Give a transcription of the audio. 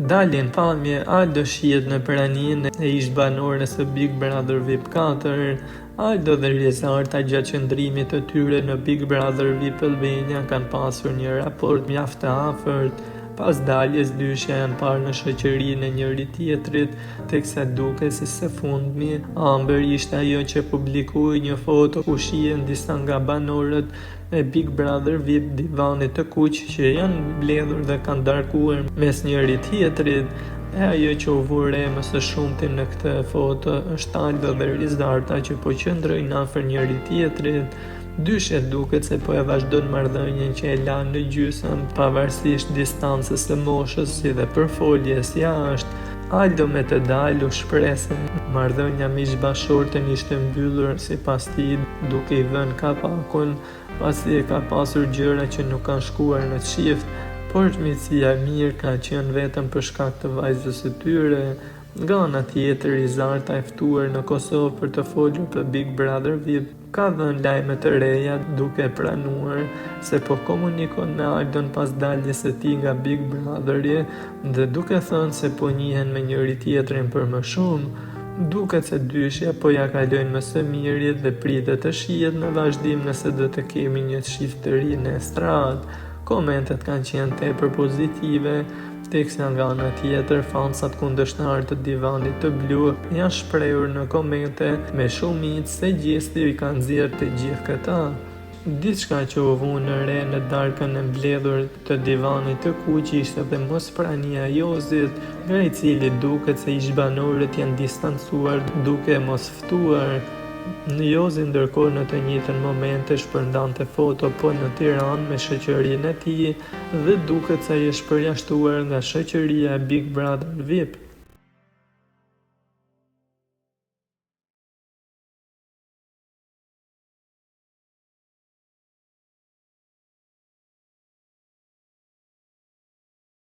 Dalin palmje, Aldo shihet në praninë e ish banorës së Big Brother VIP 4. Aldo dhe Rizarta gjatë qëndrimit të tyre në Big Brother VIP Albania kanë pasur një raport mjaft të afërt. Pas daljes dyshja janë parë në shoqërinë e njëri tjetrit, teksa duket se së fundmi Amber ishte ajo që publikoi një foto ku shihen disa nga banorët e Big Brother VIP divanit të kuq që janë mbledhur dhe kanë darkuar mes njëri tjetrit. E ajo që u vure më së shumti në këtë foto është Aldo dhe Rizarta që po qëndrojnë afër njëri tjetrit. Dyshet duket se po e vazhdon marrëdhënien që e lanë në gjysmë pavarësisht distancës së moshës si dhe përfoljes jashtë. Aldo me të dalë u shpreh se marrëdhënia miqbashorten ishte mbyllur sipas tij duke I vënë kapakun pasi e ka pasur gjëra që nuk kanë shkuar në çift, por miqësia e mirë ka qenë vetëm për shkak të vajzës së tyre. Nga ana tjetër, Rizarta e ftuar në Kosovë për të folur për Big Brother VIP ka dhënë lajme të reja duke pranuar se po komunikon me Aldon pas daljes së tij nga Big Brotheri dhe duke thënë se po njihen me njëri tjetrin për më shumë. Duket se dyshja po ja kalojnë më së miri dhe pritet të shihet në vazhdim nëse do të kemi një çift të ri në estradë. Komentet kanë qenë tepër pozitive, teksa nga ana tjetër fansat kundërshtar të divanit të blu janë shprehur në komente me shumicë se gjesti I ka nxjerrë të gjithë këta. Diçka që u vu në re në darkën e mbledhur të divanit të kuq ishte dhe mosprania e Jozit, nga I cili duket se ish-banorët janë distancuar duke mos ftuar. Jozi ndërkohë në të njëjtën momente shpërndante foto po në Tiranë me shoqërinë e tij dhe duket se ai është përjashtuar nga shoqëria e Big Brother VIP.